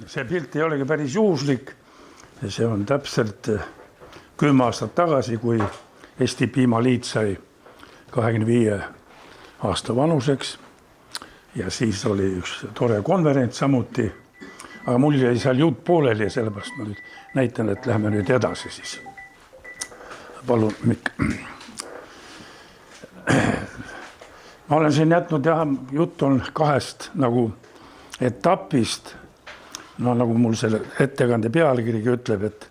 see pilt ei olegi päris juhuslik. See on täpselt 10 aastat tagasi, kui Eesti Piimaliit sai 25 aasta vanuseks ja siis oli üks tore konverents samuti, aga mul jäi seal jutt pooleli ja sellepärast ma nüüd näitan, et lähme nüüd edasi siis. Palun, Mikk. Ma olen siin jätnud, jutt on 2 nagu etapist, no nagu mul selle ettekande pealkirigi ütleb, et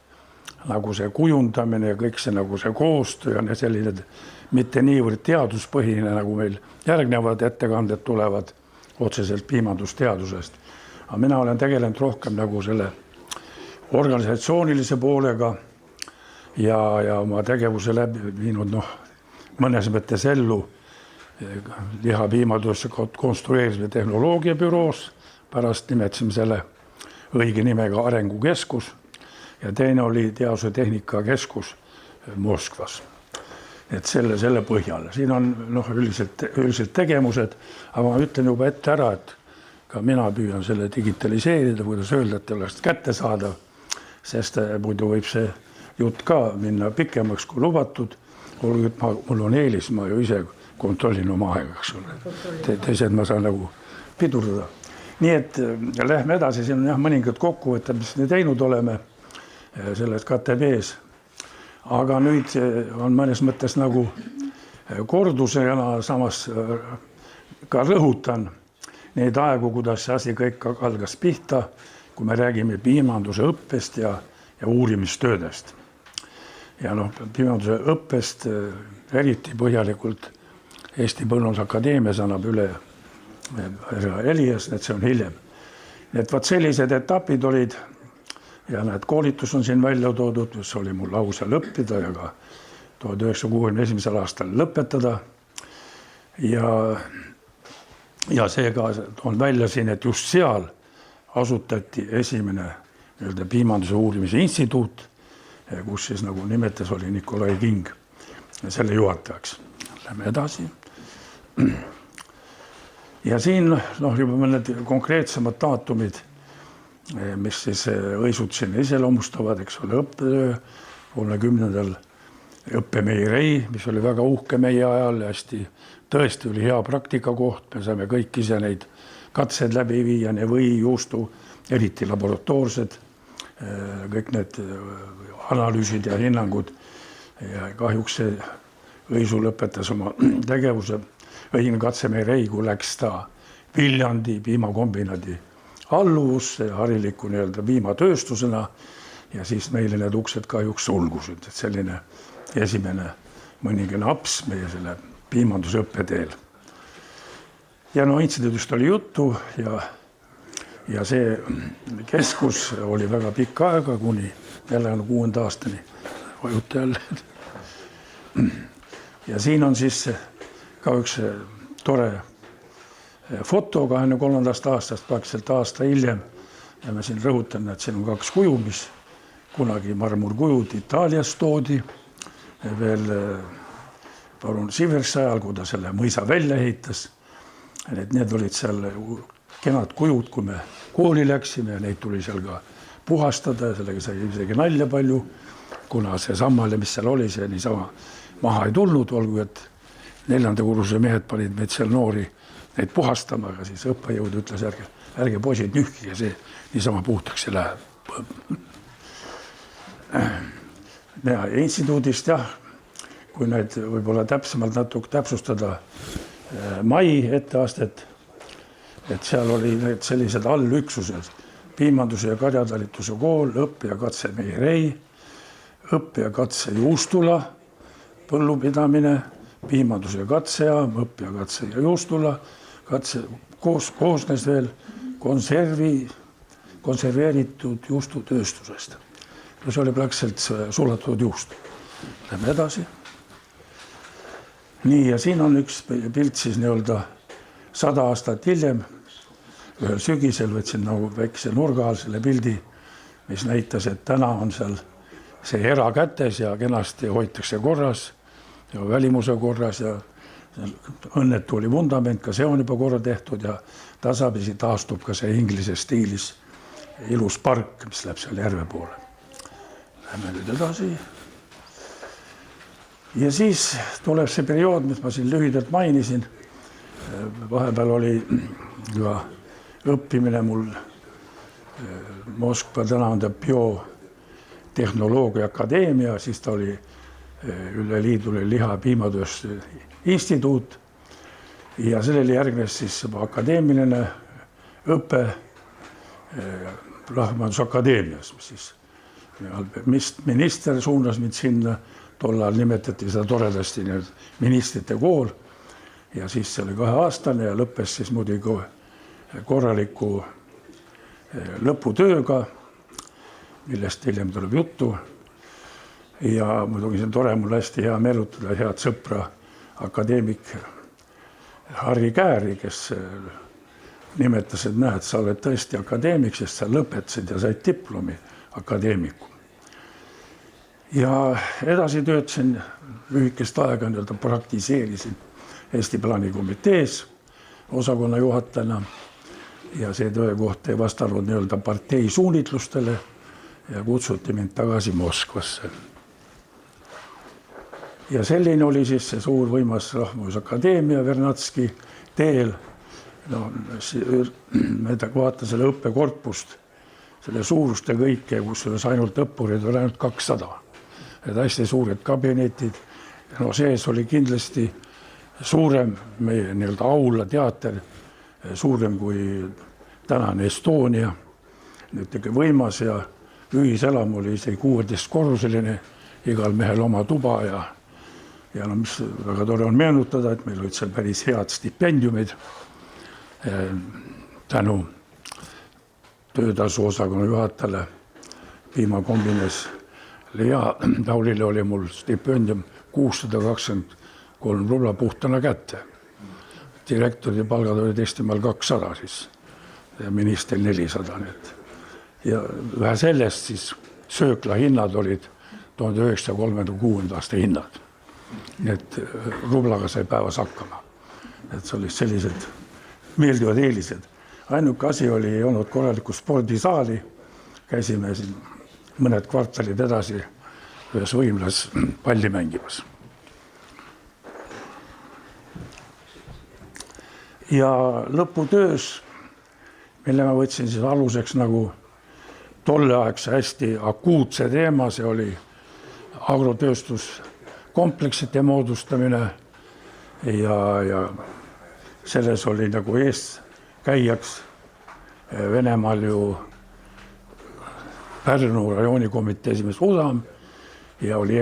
nagu see kujundamine ja kõik see nagu see koostöö on ja selline mitte niivõrd teaduspõhine, nagu meil järgnevad ettekanded tulevad otseselt piimandusteadusest. Aga mina olen tegelenud rohkem nagu selle organisatsioonilise poolega ja oma tegevuse läbi viinud mõnes mõttes ellu lihapiimatööstuse konstrueerimise tehnoloogiabüroos, pärast nimetasime selle õige nimega Arengukeskus ja teine oli Teaduse Tehnikakeskus Moskvas. Et selle põhjal. Siin on üldiselt tegevused, aga ma ütlen juba ette ära, et ka mina püüan selle digitaliseerida, kuidas öelda, et oleks kättesaadav, sest muidu võib see jutt ka minna pikemaks kui lubatud. Mul on eelis, ma ju ise kontrollin oma aega, eks ole. Teised ma saan nagu pidurdada. Nii et lähme edasi, siin on mõningad kokkuvõtted, mis me teinud oleme selles KTV-s. Aga nüüd on mõnes mõttes nagu kordusena, samas ka rõhutan neid aegu, kuidas see asi kõik algas pihta, kui me räägime piimanduse õppest ja uurimistöödest. Ja piimanduse õppest eriti põhjalikult Eesti Põllumajandusakadeemias annab üle Elias, et see on hiljem. Et vaat sellised etapid olid ja need koolitus on siin välja toodud, mis oli mul au seal õppida ja ka 1961. aastal lõpetada. Ja seega on välja siin, et just seal asutati esimene piimanduse uurimise instituut, kus siis nagu nimetas oli Nikolai King selle juhatajaks. Lähme edasi. Ja siin juba mõned konkreetsemad daatumid, mis siis õisud siin iseloomustavad, eks ole, õppetöö 30. õppemeirei, mis oli väga uhke meie ajal ja tõesti oli hea praktika koht. Me saime kõik ise neid katsed läbi viia, või juustu, eriti laboratoorsed, kõik need analüüsid ja hinnangud. Ja kahjuks see õisu lõpetas oma tegevuse õigine katsemeirei, kui läks ta Viljandi piimakombinaadi alluvusse hariliku piimatööstusena ja siis meile need uksed kahjuks sulgusid. Et selline esimene mõningane aps meie selle piimanduse õppeteel. Ja instituudist oli juttu ja see keskus oli väga pikka aega, kuni 6. aastani. Vajuta jälle. Ja siin on siis ka üks tore foto 23. aastast, praktiliselt aasta hiljem. Ja ma siin rõhutan, et siin on 2 kuju, mis kunagi marmurkujud Itaalias toodi veel parun Siversa ajal, kui ta selle mõisa välja ehitas. Need olid seal kenad kujud, kui me kooli läksime ja neid tuli seal ka puhastada ja sellega sai isegi nalja palju, kuna see sammale, mis seal oli, see niisama maha ei tulnud, olgu, et 4. kursuse mehed panid meid seal noori neid puhastama, aga siis õppejõud ütles, ärge poisid nühkige, see niisama puhtaks ei lähe. Ja instituudist kui neid võib-olla täpsemalt natuke täpsustada mai etteastet, et seal oli need sellised allüksused, piimanduse ja karjatalituse kool, õppe- ja katsemeirei, õppe- ja katse juustula, põllupidamine, piimanduse ja katsejaam, õppe- ja katse ja juustula, katse koosnes veel konserveeritud juustutööstusest. See oli praktiliselt sulatud juust. Lähme edasi. Nii, ja siin on üks pilt siis 100 aastat hiljem. Ühel sügisel võtsin nagu väikse nurga all selle pildi, mis näitas, et täna on seal see era kätes ja kenasti hoitakse korras ja välimuse korras ja õnnetu oli vundament, ka see on juba korra tehtud ja tasapisi taastub ka see inglise stiilis ilus park, mis läheb seal järve poole. Lähme nüüd edasi. Ja siis tuleb see periood, mis ma siin lühidalt mainisin. Vahepeal oli ka õppimine mul Moskva tänavanda biotehnoloogia akadeemia, siis ta oli üle liidule liha- ja piimatööstuse instituut ja sellele järgnes siis akadeemiline õpe Rahvusakadeemias, mis minister suunas mind sinna, tol ajal nimetati seda toredasti ministrite kool ja siis see oli 2-aastane ja lõppes siis muidugi korraliku lõputööga, millest hiljem tuleb juttu. Ja muidugi see on tore, mul hästi hea meenutada head sõpra akadeemik Harri Kääri, kes nimetas, et näed, sa oled tõesti akadeemik, sest sa lõpetasid ja said diplomi akadeemiku. Ja edasi töötasin lühikest aega, praktiseerisin Eesti plaanikomitees osakonna juhatajana ja see töökoht ei vastanud partei suunitlustele ja kutsuti mind tagasi Moskvasse. Ja selline oli siis see suur võimas Rahvusakadeemia Vernatski teel. Ma vaatan selle õppekorpust, selle suurust ja kõike, kus ainult õppurid oli ainult 200. Et hästi suured kabinetid. Sees oli kindlasti suurem meie aula teater, suurem kui tänane Estonia. Nüüd võimas ja ühiselam oli isegi 16-korruseline, igal mehel oma tuba ja mis väga tore on meenutada, et meil olid seal päris head stipendiumid tänu töötasu osakonna juhatajale piimakombines Lea Taulile oli mul stipendium 623 rubla puhtana kätte. Direktori palgad olid Eestimaal 200 siis ja ministeril 400. Ja vähe sellest siis söökla hinnad olid 1936. aasta hinnad. Nii et rublaga sai päevas hakkama. Et see olid sellised meeldivad eelised. Ainuke asi ei olnud korralikku spordisaali. Käisime siin mõned kvartalid edasi ühes võimlas palli mängimas. Ja lõputöös, mille ma võtsin siis aluseks nagu tolleaegse hästi akuutse teema, see oli agrotööstuskompleksite moodustamine ja selles oli nagu eeskäijaks Venemaal ju Pärnu rajoonikomitee esimees Udam ja oli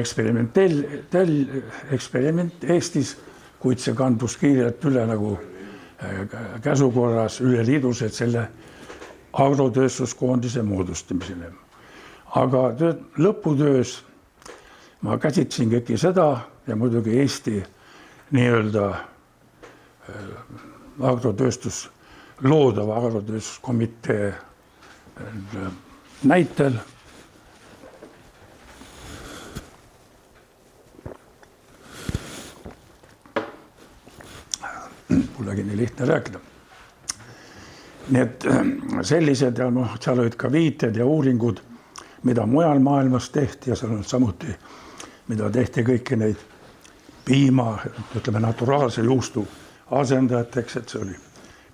eksperiment Eestis, kuid see kandus kiirelt üle nagu käsukorras üle liidus, et selle agrotööstuskoondise moodustamisele. Aga lõputöös ma käsitsin kõiki seda ja muidugi Eesti nii-öelda loodava agrotööstuskomitee näitel. Polegi nii lihtne rääkida. Nii et sellised ja seal olid ka viited ja uuringud, mida mujal maailmas tehti ja seal on samuti, mida tehti kõiki neid piima, ütleme naturaalse juustu asendajateks, et see oli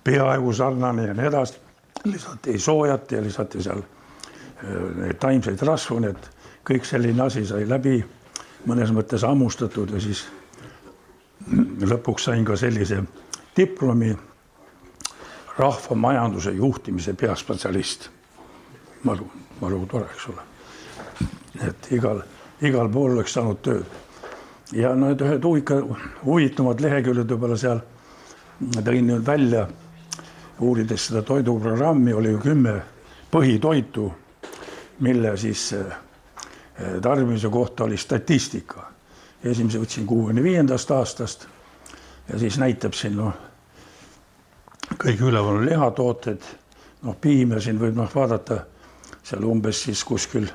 peaaegu sarnane ja nii edasi. Lisati soojat ja lisati seal taimseid rasvu, et kõik selline asi sai läbi mõnes mõttes ammustatud ja siis lõpuks sain ka sellise diplomi rahvamajanduse juhtimise peaspetsialist. Maru tore, eks ole. Et igal pool oleks saanud tööd. Ja need ühed huvitavad leheküljed võib-olla seal tõin nüüd välja, uurides seda toiduprogrammi, oli ju 10 põhitoitu, mille siis tarbimise kohta oli statistika. Esimese võtsin 65. aastast ja siis näitab siin kõik üleval lihatooted, piim ja siin võib vaadata seal umbes siis kuskil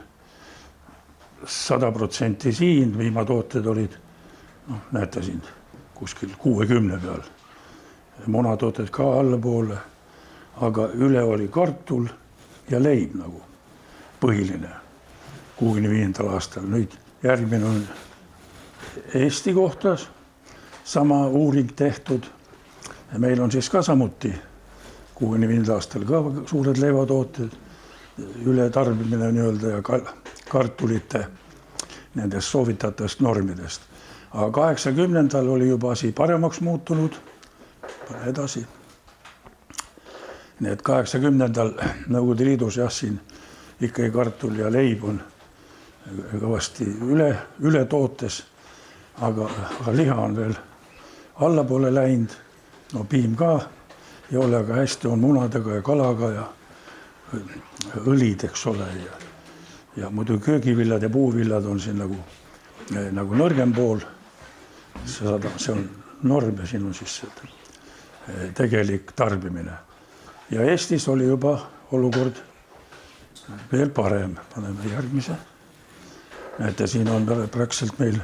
100% siin, piimatooted olid, näete siin kuskil 60 peal. Munatooted ka allapoole, aga üle oli kartul ja leib nagu põhiline 65. aastal. Nüüd järgmine on Eesti kohta sama uuring tehtud. Ja meil on siis ka samuti 65. aastal ka suured leivatooted, ületarbimine nii-öelda ja kartulite nendest soovitatavast normidest. Aga 80. oli juba asi paremaks muutunud. Pane edasi. Nii et 80. Nõukogude Liidus jah, siin ikkagi kartul ja leib on kõvasti üle tootes, aga liha on veel allapoole läinud. No piim ka ei ole, aga hästi on munadega ja kalaga ja õlid, eks ole. Ja muidu köögiviljad ja puuvillad on siin nagu nõrgem pool. See on norm ja siin on siis tegelik tarbimine. Ja Eestis oli juba olukord veel parem. Paneme järgmise. Näete, siin on praktiliselt meil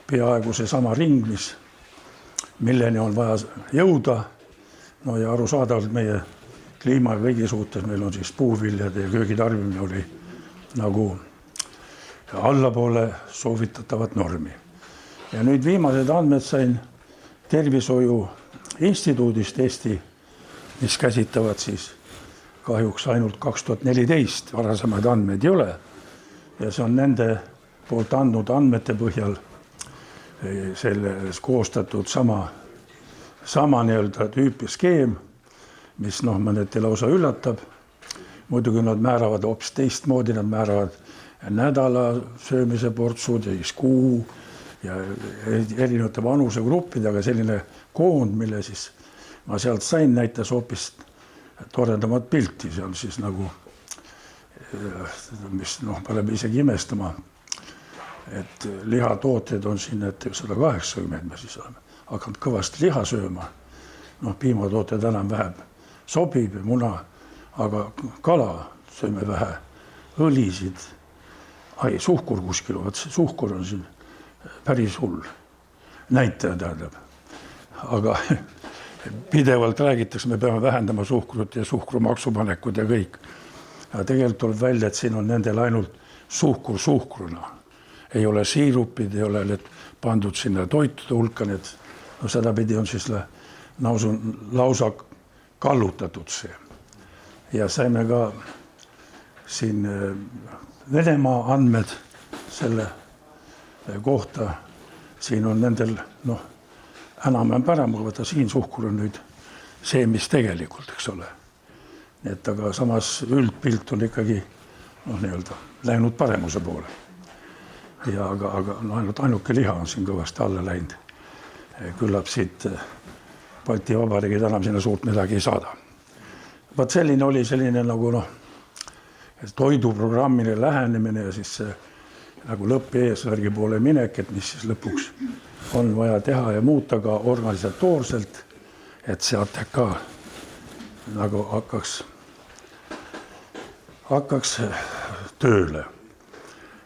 peaaegu see sama ring, milleni on vaja jõuda. No ja arusaadavalt meie kliima ja kõigi suhtes meil on siis puuviljade ja köögitarbimine oli nagu allapoole soovitatavat normi. Ja nüüd viimased andmed sain Tervishoiu Instituudist Eesti, mis käsitavad siis kahjuks ainult 2014, varasemaid andmeid ei ole. Ja see on nende poolt andnud andmete põhjal selles koostatud sama nii-öelda tüüpi skeem, mis mõneti lausa üllatab. Muidugi nad määravad hoopis teistmoodi, nad määravad nädala söömise portsud ja siis kuu ja erinevate vanusegruppidega selline koond, mille siis ma sealt sain, näitas hoopis toredamat pilti. See on siis nagu, mis paneb isegi imestama, et lihatooted on siin 180, me siis oleme hakanud kõvasti liha sööma. Piimatooted enam vähem sobib, muna, aga kala sööme vähe, õlisid, suhkur kuskil, suhkur on siin päris hull näitaja tähendab. Aga pidevalt räägitakse, me peame vähendama suhkrut ja suhkrumaksu panekud ja kõik. Ja tegelikult tuleb välja, et siin on nendel ainult suhkur suhkruna. Ei ole siirupid, ei ole pandud sinna toitude hulka, need sedapidi on siis lausa kallutatud see. Ja saime ka siin Venemaa andmed selle kohta. Siin on nendel, enam on parem, aga siin suhkur on nüüd see, mis tegelikult, eks ole. Et aga samas üldpilt on ikkagi nii-öelda läinud paremuse poole. Ja aga ainult ainuke liha on siin kõvasti alla läinud. Küllap siit Balti Vabariigid enam sinna suurt midagi ei saada. Vaat selline oli selline nagu toiduprogrammine lähenemine ja siis nagu lõppeesmärgi poole minek, et mis siis lõpuks on vaja teha ja muuta ka organisatoorselt, et see ATK nagu hakkaks tööle.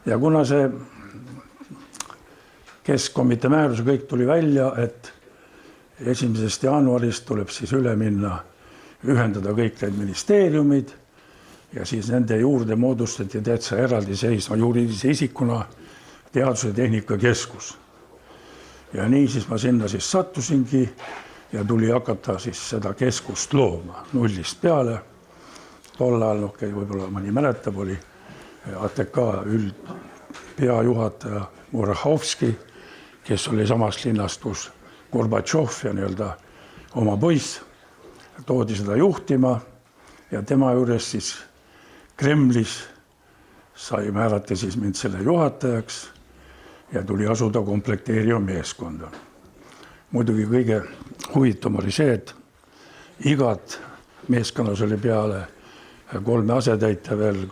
Ja kuna see Keskkomitee määruse kõik tuli välja, et 1. jaanuarist tuleb siis üle minna, ühendada kõik need ministeeriumid ja siis nende juurde moodustati täitsa eraldi seisva juriidilise isikuna Teadus- ja Tehnikakeskus. Ja nii siis ma sinna siis sattusingi ja tuli hakata siis seda keskust looma nullist peale. Tol ajal, võib-olla mõni mäletab, oli ATK üldpeajuhataja Murachovski, kes oli samast linnast, kus Gorbatšov ja nii-öelda oma poiss toodi seda juhtima ja tema juures siis Kremlis määrati siis mind selle juhatajaks ja tuli asuda komplekteeriva meeskonda. Muidugi kõige huvitavam oli see, et igat meeskonnas oli peale 3 asetäitja veel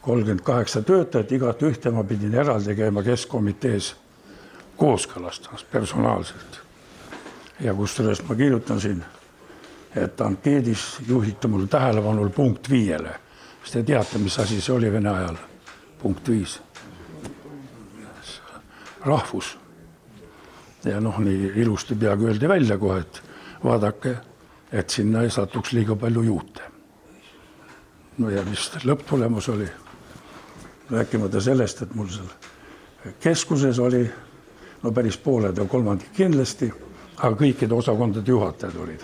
38 töötajat, igat ühte ma pidin eraldi käima Keskkomitees kooskõlastamas personaalselt. Ja kusjuures ma kirjutan siin, et ankeedis juhiti mul tähelepanul punkt 5. Kas te teate, mis asi see oli Vene ajal? Punkt 5. Rahvus. Ja nii ilusti peaaegu öeldi välja kohe, et vaadake, et sinna ei satuks liiga palju juute. no ja mis lõpptulemus oli, rääkimata sellest, et mul seal keskuses oli no päris pooled ja kolmandik kindlasti, aga kõikide osakondade juhatajad olid.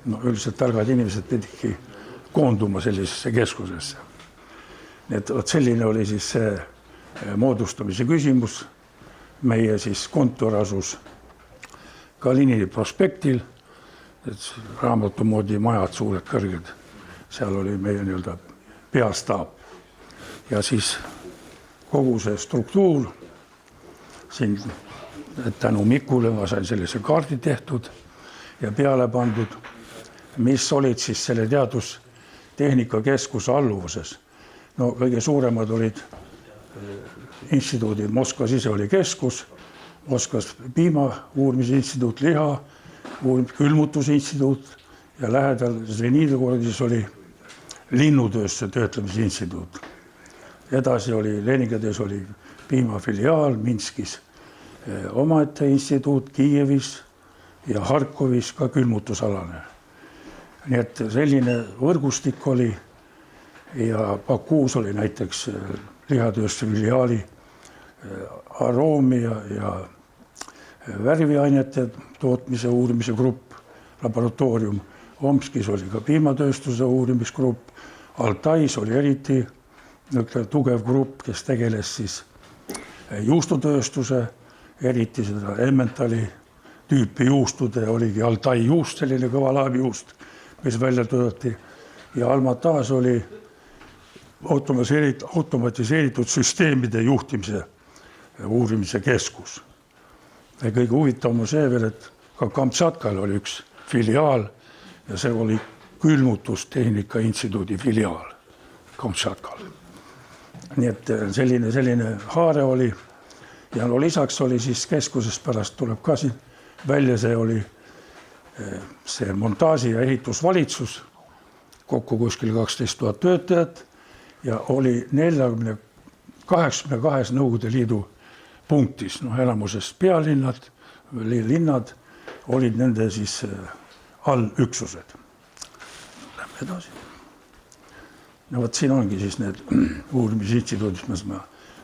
No üldiselt targad inimesed pididki koonduma sellisesse keskusesse. Nii et selline oli siis see moodustamise küsimus. Meie siis kontor asus Kalini prospektil, et raamatu moodi majad, suured kõrged. Seal oli meie nii-öelda peastaab. Ja siis kogu see struktuur, siin tänu Mikule ma sain sellise kaardi tehtud ja peale pandud, mis olid siis selle teadustehnikakeskuse alluvuses. No kõige suuremad olid instituudid, Moskvas ise oli keskus, Moskvas piima uurimisinstituut, liha külmutusinstituut ja lähedal Zvenidogordis oli linnutööstuse töötlemise instituut. Edasi oli Leningradis oli piimafiliaal, Minskis omaette instituut, Kiievis ja Harkovis ka külmutusalane. Nii et selline võrgustik oli ja Bakuus oli näiteks lihatööstuse filiaali aroomi ja värviainete tootmise uurimise grupp, laboratoorium. Omskis oli ka piimatööstuse uurimisgrupp, Altais oli eriti tugev grupp, kes tegeles siis juustutööstuse, eriti seda Emmentali tüüpi juustude, oligi Altai juust, selline kõva laevjuust, mis välja töötati. Ja Almatas oli automatiseeritud süsteemide juhtimise uurimise keskus. Ja kõige huvitavam on see veel, et ka Kamtšatkal oli üks filiaal ja see oli külmutustehnika instituudi filiaal Kamtšatkal. Nii et selline haare oli ja no lisaks oli siis keskusest pärast tuleb ka siin välja, see oli see montaaži- ja ehitusvalitsus, kokku kuskil 12 000 töötajat ja oli 82 Nõukogude Liidu punktis, no enamuses pealinnad, linnad olid nende siis allüksused. Lähme edasi. No võt siin ongi siis need uurimisinstituudid, mis ma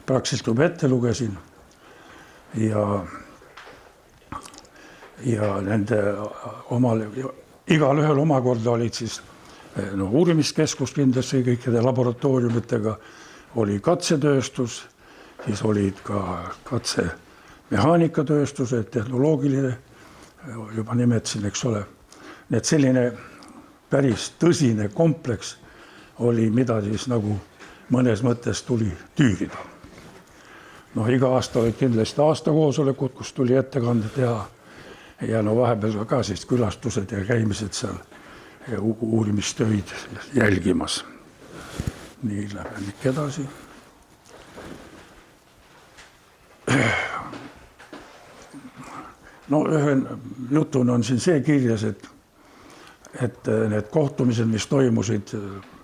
praktiliselt juba ette lugesin ja nende igal ühel omakorda olid siis uurimiskeskus kindlasti kõikide laboratooriumitega, oli katsetööstus, siis olid ka katsemehhaanikatööstused, tehnoloogiline, juba nimetasin, eks ole. Nii et selline päris tõsine kompleks oli, mida siis nagu mõnes mõttes tuli tüürida. No iga aasta olid kindlasti aastakoosolekud, kus tuli ettekande teha ja no vahepeal ka siis külastused ja käimised seal uurimistöid jälgimas. Nii, lähme ikka edasi. No ühe jutun on siin see kirjas, et need kohtumised, mis toimusid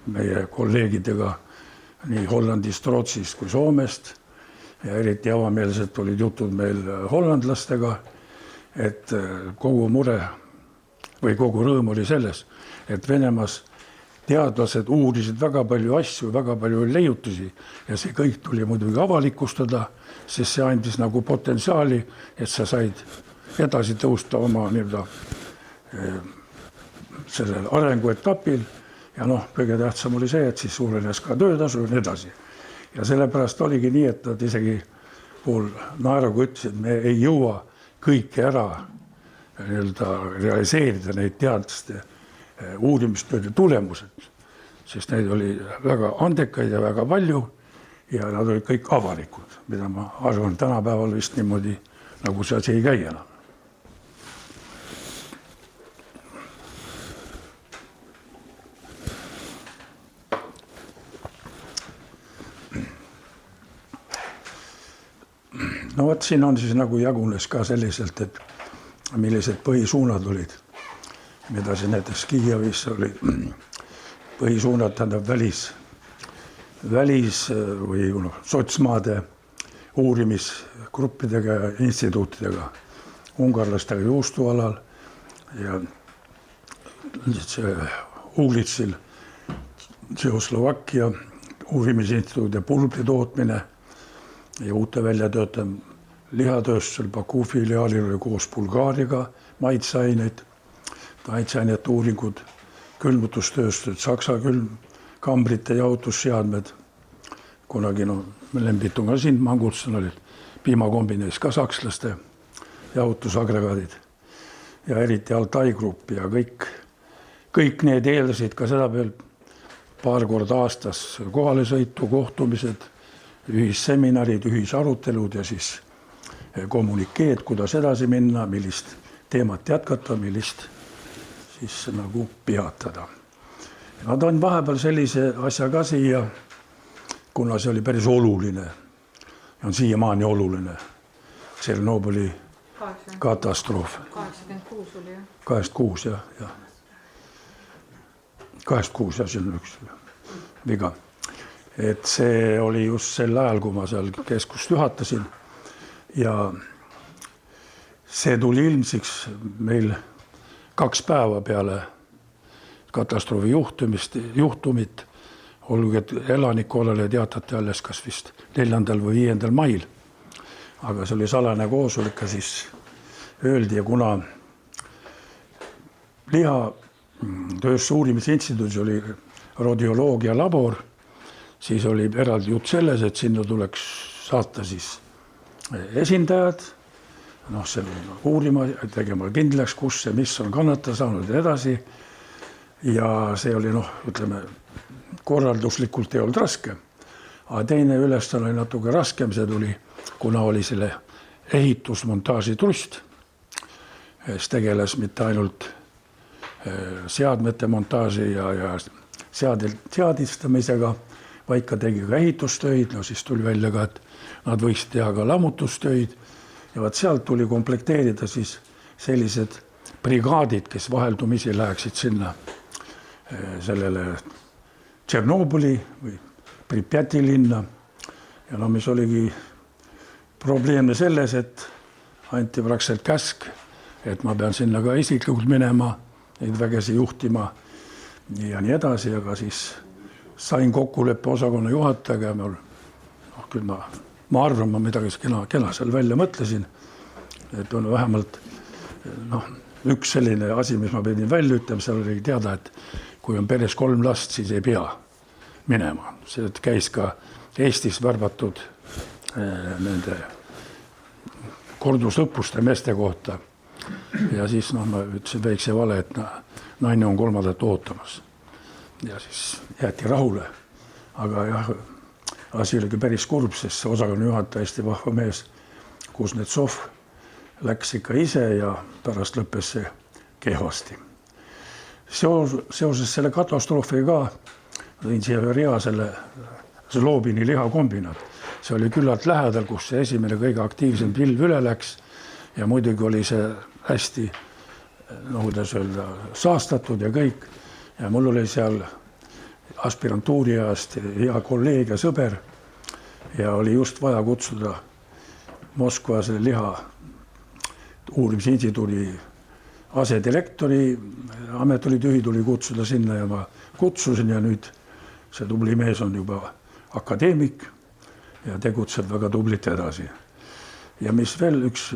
meie kolleegidega nii Hollandist, Rootsist kui Soomest ja eriti avameelselt olid jutud meil hollandlastega, et kogu mure või kogu rõõm oli selles, et Venemaas teadlased uurisid väga palju asju, väga palju leiutusi ja see kõik tuli muidugi avalikustada, sest see andis nagu potentsiaali, et sa said edasi tõusta oma sellel arenguetapil ja noh, kõige tähtsam oli see, et siis suurenes ka töötasu ja nii edasi. Ja sellepärast oligi nii, et nad isegi pool naeraga ütlesid, et me ei jõua kõike ära realiseerida neid teadlaste uurimistööde tulemused, sest neid oli väga andekaid ja väga palju ja nad olid kõik avalikud, mida ma arvan tänapäeval vist niimoodi, nagu see asi ei käi enam. No võt, siin on siis nagu jagunes ka selliselt, et millised põhisuunad olid, mida siin näiteks Kiievis oli põhisuunad, tähendab välis või sotsmaade uurimisgruppidega ja instituutidega, ungarlastega juustualal ja Uglitsil Tšehhoslovakkia uurimisinstituudi pulbri tootmine ja uute väljatöötamine. Lihatööstusel Baku filiaalil oli koos Bulgaariaga maitseaineid, maitseainete uuringud, külmutustööstused, Saksa kambrite jahutusseadmed. Kunagi Lembitu ka siin Mangutsan olid piimakombineis ka sakslaste jahutusagregaadid ja eriti Altai Grupp ja kõik need eeldasid ka seda veel paar korda aastas kohalesõitu, kohtumised, ühisseminarid, ühisarutelud ja siis kommunikeed, kuidas edasi minna, millist teemat jätkata, millist siis nagu peatada. Nad on vahepeal sellise asja ka siia, kuna see oli päris oluline ja on siiamaani oluline. Tšernobõli katastroof. 86 oli jah. 86 jah. 86 ja see on üks viga. Et see oli just sel ajal, kui ma seal keskust juhatasin ja see tuli ilmsiks meil 2 päeva peale katastroofi juhtumit, olgugi et elanikkonnale teatati alles kas vist 4. või 5. mail. Aga see oli salane koosolek ja siis öeldi ja kuna lihatööstuse uurimisinstituudis oli radioloogia labor, siis oli eraldi jutt selles, et sinna tuleks saata siis esindajad, uurima, tegema kindlaks, kus see, mis on kannatada saanud ja edasi. Ja see oli ütleme, korralduslikult ei olnud raske, aga teine ülesanne oli natuke raskem, see tuli, kuna oli selle ehitusmontaaži trust, kes tegeles mitte ainult seadmete montaaži ja seadistamisega, vaid ka tegi ka ehitustöid, siis tuli välja ka, et nad võiks teha ka lammutustöid ja sealt tuli komplekteerida siis sellised brigaadid, kes vaheldumisi läheksid sinna sellele Tšernobõli või Pripjati linna ja mis oligi probleemne selles, et anti praktiliselt käsk, et ma pean sinna ka isiklikult minema, neid vägesi juhtima ja nii edasi, aga siis sain kokkuleppe osakonna juhatajaga ja küll ma arvan, ma midagi kena seal välja mõtlesin, et on vähemalt üks selline asi, mis ma pidin välja ütlema, seal oli teada, et kui on peres 3 last, siis ei pea minema. See käis ka Eestis värvatud nende kordusõppuste meeste kohta. Ja siis ma ütlesin väikse vale, et naine on 3. ootamas. Ja siis jäeti rahule. Aga jah, asi oli päris kurb, sest see osakonna juhataja hästi vahva mees, Kuznetsov, läks ikka ise ja pärast lõppes see kehvasti. Seoses selle katastroofiga tõin siia rea selle Zlobini lihakombinaat. See oli küllalt lähedal, kus see esimene kõige aktiivsem pilv üle läks ja muidugi oli see hästi, kuidas öelda, saastatud ja kõik. Ja mul oli seal aspirantuuri ajast hea kolleeg ja sõber ja oli just vaja kutsuda Moskva selle liha uurimisinstituudi asedirektori, amet oli tühi, tuli kutsuda sinna ja ma kutsusin ja nüüd see tubli mees on juba akadeemik ja tegutseb väga tublit edasi. Ja mis veel üks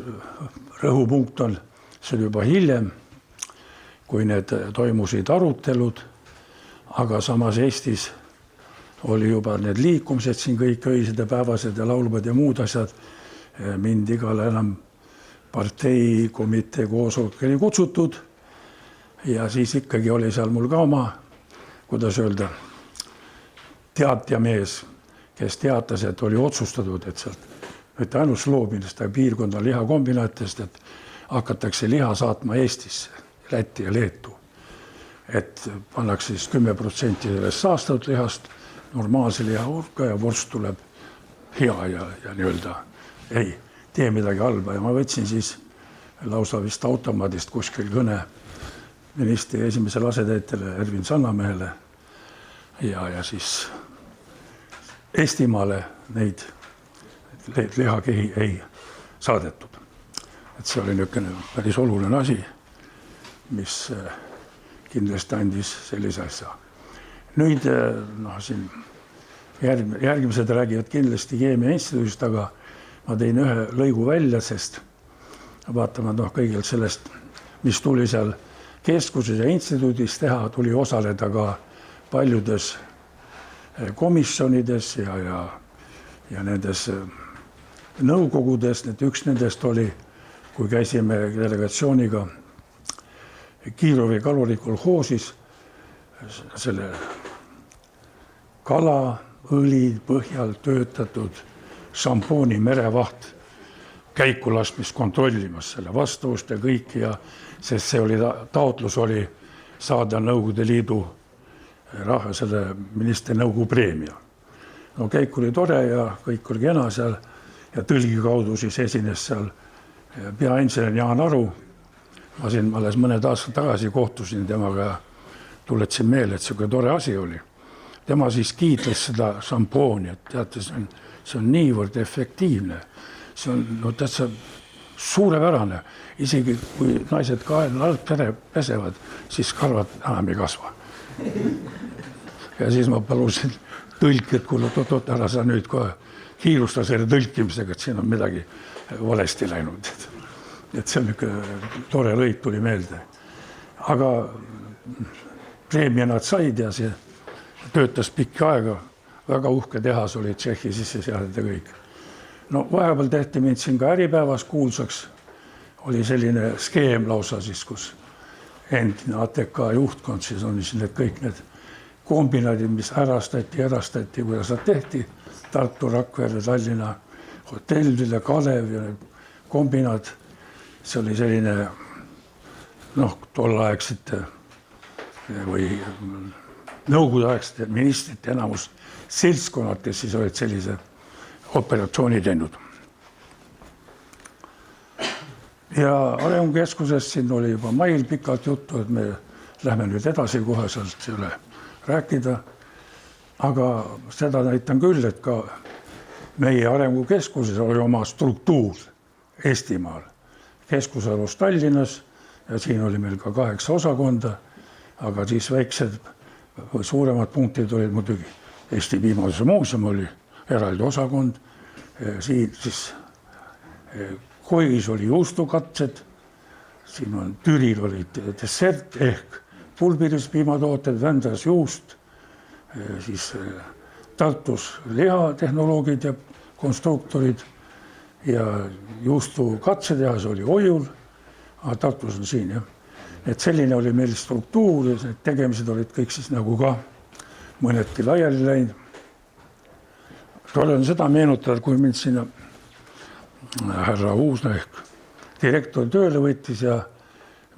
rõhupunkt on, see oli juba hiljem, kui need toimusid arutelud, aga samas Eestis oli juba need liikumised siin kõik öised ja päevased ja laulbad ja muud asjad, mind igale enam partei komitee koosolek oli kutsutud ja siis ikkagi oli seal mul ka oma, kuidas öelda, teatjamees, kes teatas, et oli otsustatud, et sealt, mitte ainult Zlobinist, aga piirkonda lihakombinaatidest, et hakatakse liha saatma Eestisse, Lätti ja Leetu. Et pannakse siis 10% sellest saastatud lihast normaalse liha hulka ja vorst tuleb hea ja nii-öelda ei tee midagi halba ja ma võtsin siis lausa vist automaadist kuskil kõne ministri esimesele asetäitjale Ervin Sannamehele ja siis Eestimaale neid lihakehi ei saadetud. Et see oli niisugune päris oluline asi, mis kindlasti andis sellise asja. Nüüd siin järgmised räägivad kindlasti Keemia Instituudist, aga ma tein ühe lõigu välja, sest vaatama kõigelt sellest, mis tuli seal keskuses ja instituudis teha, tuli osaleda ka paljudes komisjonides ja nendes nõukogudes. Üks nendest oli, kui käisime delegatsiooniga Kiirovi kalurikolhoosis, selle kalaõli põhjal töötatud šampooni merevaht käiku laskmist kontrollimas selle vastavust ja kõik, sest see oli, taotlus oli saada Nõukogude Liidu selle ministrinõukogu preemia. No käik oli tore ja kõik oli kena seal ja tõlgi kaudu siis esines seal peainsener Jaan Aru. Ma siin alles mõned aastad tagasi kohtusin temaga ja tuletasin meelde, et selline tore asi oli. Tema siis kiitles seda šampooni, et teate, see on niivõrd efektiivne. See on täitsa suurepärane. Isegi kui naised alt pesevad, siis karvad enam ei kasva. Ja siis ma palusin tõlki, et kuule, ära sa nüüd kohe kiirusta selle tõlkimisega, et siin on midagi valesti läinud. Et see on tore lõik tuli meelde. Aga preemia nad said ja see töötas pikki aega. Väga uhke tehas oli Tšehhi sisseseaded ja kõik. No vahepeal tehti mind siin ka Äripäevas kuulsaks. Oli selline skeem lausa siis, kus endine ATK juhtkond siis on siin kõik need kombinaadid, mis erastati, kuidas nad tehti. Tartu, Rakvere, Tallinna hotellile, Kalev ja kombinaad. See oli selline tolleaegsete või nõukogudeaegsete ministrite enamus seltskonnad, kes siis olid sellise operatsiooni teinud. Ja Arengukeskusest siin oli juba mail pikalt juttu, et me lähme nüüd edasi kohe sealt selle rääkida. Aga seda näitan küll, et ka meie Arengukeskuses oli oma struktuur Eestimaal. Keskus alus Tallinnas ja siin oli meil ka 8 osakonda, aga siis väiksed või suuremad punktid olid muidugi. Eesti Piimanduse Muuseum oli eraldi osakond. Siin siis Koigis oli juustukatsed, siin on Türil oli dessert ehk pulbiris piimatooted, Vändras juust, siis Tartus lihatehnoloogid ja konstruktorid ja juustu katsetehas oli Oiul, aga Tartus on siin jah. Et selline oli meil struktuur ja need tegemised olid kõik siis nagu ka mõnedki laiali läinud. Olen seda meenutada, kui mind sinna härra Uusna ehk direktor tööle võttis ja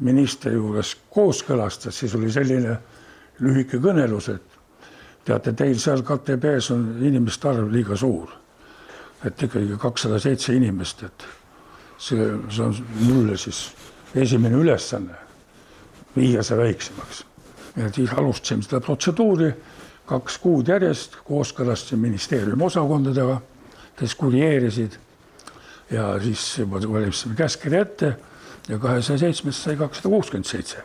ministri juures kooskõlastas, siis oli selline lühike kõnelus, et teate, teil seal KTB-s on inimeste arv liiga suur. Et ikkagi 207 inimest, et see on mulle siis esimene ülesanne viia see väiksemaks. Ja siis alustasime seda protseduuri 2 kuud järjest, kooskõlastasin ministeeriumi osakondadega, kes kurieerisid ja siis juba valisime käskirja ette ja 207 sai 267.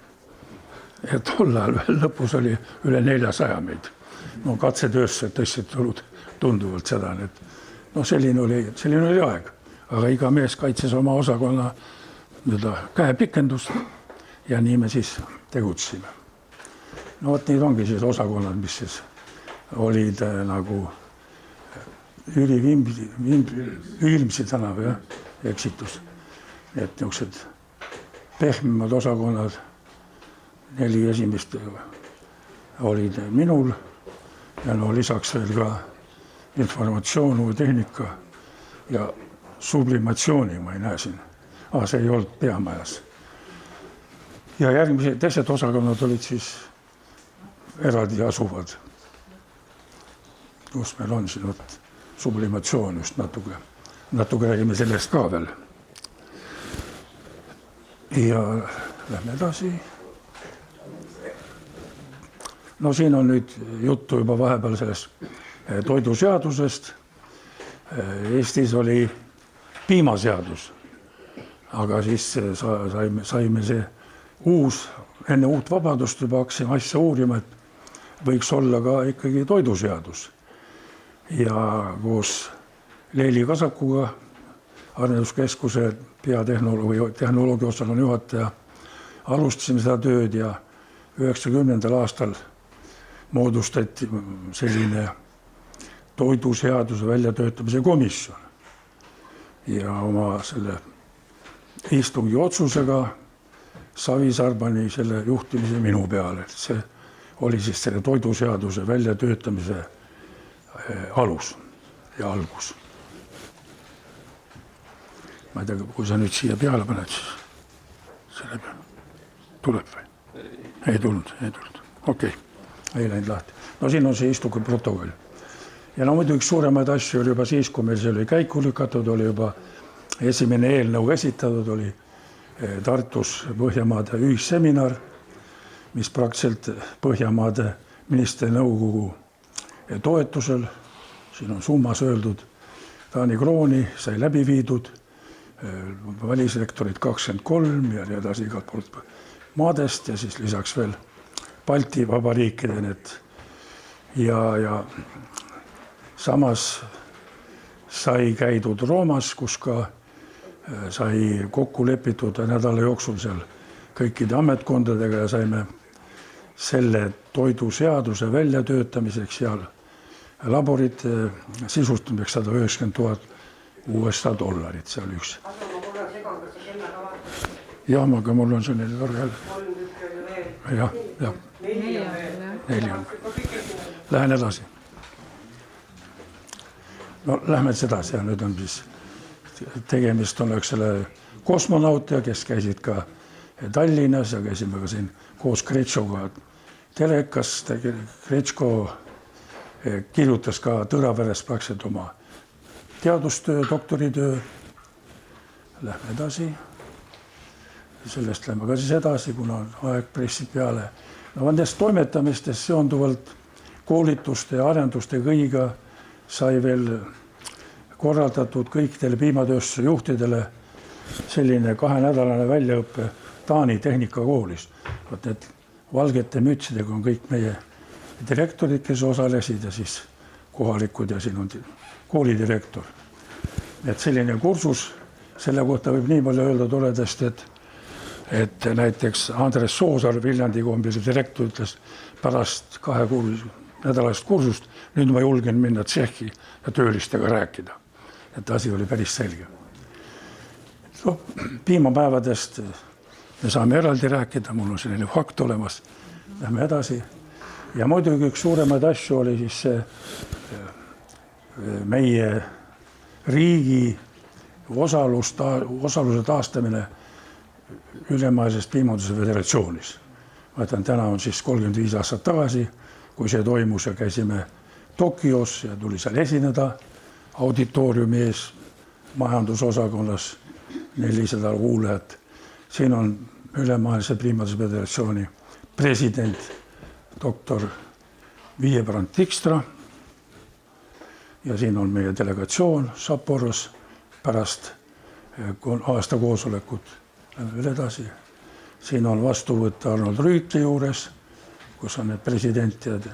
Ja tol ajal veel lõpus oli üle 400 meid. No katsetöösse tõstsid tulud tunduvalt seda, et selline oli aeg, aga iga mees kaitses oma osakonna käepikendust ja nii me siis tegutsime. No vot, need ongi siis osakonnad, mis siis olid nagu Jüri Viimsi tänav, eksitus. Et niisugused pehmemad osakonnad, 4 esimest olid minul ja lisaks veel ka informatsioon, tehnika ja sublimatsiooni ma ei näe siin. See ei olnud peamajas. Ja järgmised teised osakonnad olid siis eraldi asuvad, kus meil on siin sublimatsioon just natuke räägime sellest ka veel. Ja lähme edasi. No siin on nüüd juttu juba vahepeal sellest toiduseadusest. Eestis oli piimaseadus, aga siis saime see enne uut vabadust juba hakkasime asja uurima, et võiks olla ka ikkagi toiduseadus. Ja koos Leeli Kasakuga, Arenduskeskuse tehnoloogia osakonna juhataja, alustasime seda tööd ja 90. aastal moodustati selline toiduseaduse väljatöötamise komisjon. Ja oma selle istungi otsusega Savisaar pani selle juhtimise minu peale. See oli siis selle toiduseaduse väljatöötamise alus ja algus. Ma ei tea, kui sa nüüd siia peale paned, siis selle peale tuleb või? Ei tulnud. Okei, ei läinud lahti. No siin on see istungi protokoll. Ja no muidu üks suuremaid asju oli juba siis, kui meil see oli käiku lükatud, oli juba esimene eelnõu esitatud, oli Tartus Põhjamaade ühisseminar, mis praktiliselt Põhjamaade ministrite nõukogu toetusel, siin on summas öeldud, Taani krooni sai läbi viidud, välisrektorid 23 ja nii edasi igalt poolt maadest ja siis lisaks veel Balti vabariikide need. Ja samas sai käidud Roomas, kus ka sai kokku lepitud nädala jooksul seal kõikide ametkondadega ja saime selle toiduseaduse väljatöötamiseks ja laborite sisustamiseks $190,000 $. See oli üks. Jah, aga mul on selline tore jälle. Jah. 4 on. Lähen edasi. No lähme edasi ja nüüd on siis tegemist on selle kosmonautiga, kes käisid ka Tallinnas ja käisime ka siin koos Kretšoga telekas. Kretško kirjutas ka Tõraveres praktiliselt oma teadustöö, doktoritöö. Lähme edasi. Sellest lähme ka siis edasi, kuna aeg pressib peale. No nendest toimetamistest seonduvalt koolituste ja arenduste kõigiga sai veel korraldatud kõikidele piimatööstuse juhtidele selline 2-nädalane väljaõppe Taani tehnikakoolis. Need valgete mütsidega on kõik meie direktorid, kes osalesid ja siis kohalikud ja siin on koolidirektor. Et selline kursus, selle kohta võib nii palju öelda toredasti, et näiteks Andres Soosaar, Viljandi kombise direktor, ütles pärast 2 nädalast kursust, nüüd ma julgen minna tsehhi ja töölistega rääkida. Et asi oli päris selge. No, piimapäevadest me saame eraldi rääkida, mul on selline fakt olemas. Lähme edasi. Ja muidugi üks suuremaid asju oli siis see meie riigi osaluse taastamine Ülemaailmses piimanduse föderatsioonis. Vaatan, täna on siis 35 aastat tagasi, kui see toimus ja käisime Tokios ja tuli seal esineda auditooriumi ees majandusosakonnas 400 kuulajat. Siin on Ülemaailmse piimanduse föderatsiooni president doktor Viiebrand Tikstra ja siin on meie delegatsioon Sapporos pärast aasta koosolekut. Lähme veel edasi. Siin on vastuvõtt Arnold Rüütli juures, kus on need presidentid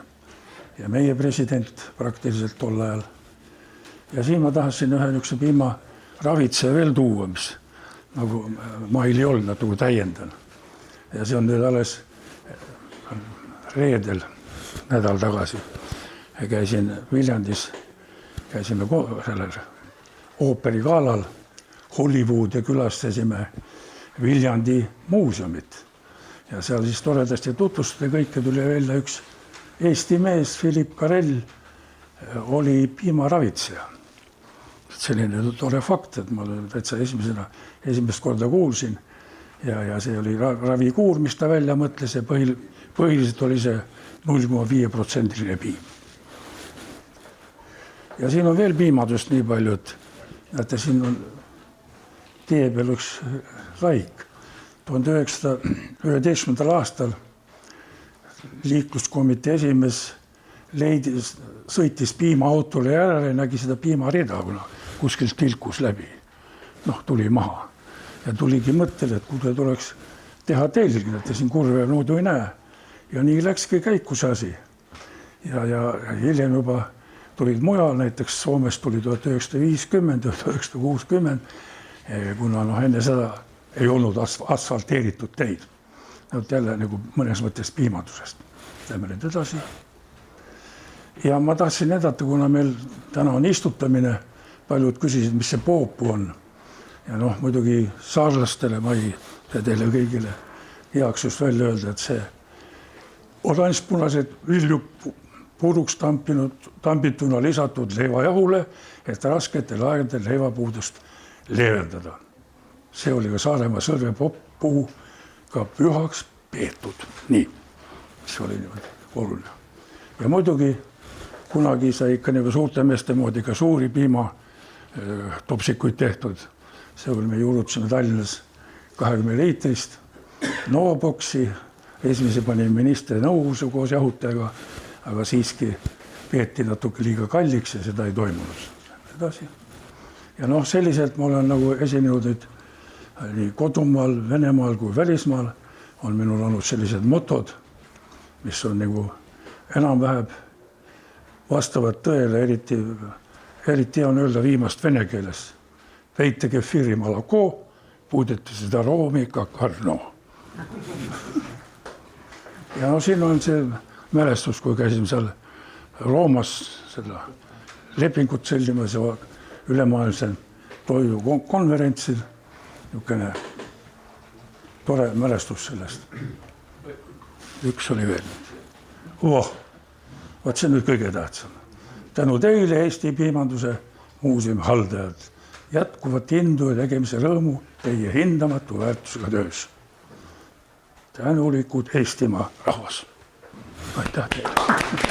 ja meie president praktiliselt tol ajal. Ja siin ma tahtsin ühe niisuguse piimaravitseja veel tuua, mis nagu mail ei olnud, natuke täiendan. Ja see on nüüd alles reedel nädal tagasi. Ja käisin Viljandis, käisime sellel ooperigaalal Hollywood ja külastasime Viljandi muuseumit. Ja seal siis toredasti tutvustati kõike, tuli välja üks Eesti mees, Philipp Karell, oli piimaravitseja. Selline tore fakt, et ma täitsa esimest korda kuulsin ja see oli ravikuur, mis ta välja mõtles ja põhiliselt oli see 0,5% piim. Ja siin on veel piimadust nii palju, et näete, siin on tee peal üks laik. 1911. aastal liikluskomitee esimees sõitis piimaautole järele ja nägi seda piimarida, kuna kuskilt tilkus läbi. Tuli maha ja tuligi mõttele, et kuule tuleks teha telg, et siin kurve muidu ei näe. Ja nii läkski käiku see asi. ja hiljem juba tulid mujal, näiteks Soomest tuli 1950, 1960, kuna enne seda ei olnud asfalteeritud teid. Jälle nagu mõnes mõttes piimandusest. Lähme nüüd edasi. Ja ma tahtsin näidata, kuna meil täna on istutamine, paljud küsisid, mis see poopuu on. Ja muidugi saarlastele ma ei saa teile kõigile heaks just välja öelda, et see oranžpunased vilju puruks tambituna lisatud leivajahule, et rasketel aegadel leivapuudust leevendada. See oli ka Saaremaa sõrvepopuu ka pühaks peetud. Nii, see oli oluline. Ja muidugi kunagi sai ikka nagu suurte meeste moodi ka suuri piimatopsikuid tehtud. See oli me juurutasime Tallinnas 20 liitrist nooboksi. Esimese pani ministri nõukogusse koos jahutajaga, aga siiski peeti natuke liiga kalliks ja seda ei toimunud. Edasi. Ja selliselt ma olen nagu esinenud nüüd nii kodumaal, Venemaal kui välismaal on minul olnud sellised motod, mis on nagu enam-vähem vastavad tõele, eriti on öelda viimast vene keeles. Peite kefiri malako, puudete seda roomi ka karno. Ja siin on see mälestus, kui käisime seal Roomas seda lepingut sõlmimas ja ülemaailmsel toidu konverentsil. Niisugune tore mälestus sellest. Üks oli veel. Vaat see on nüüd kõige tähtsam. Tänu teile Eesti piimanduse muuseumi haldajad jätkuvat indu ja tegemise rõõmu teie hindamatu väärtusega töös. Tänulikud Eestimaa rahvas. Aitäh teile.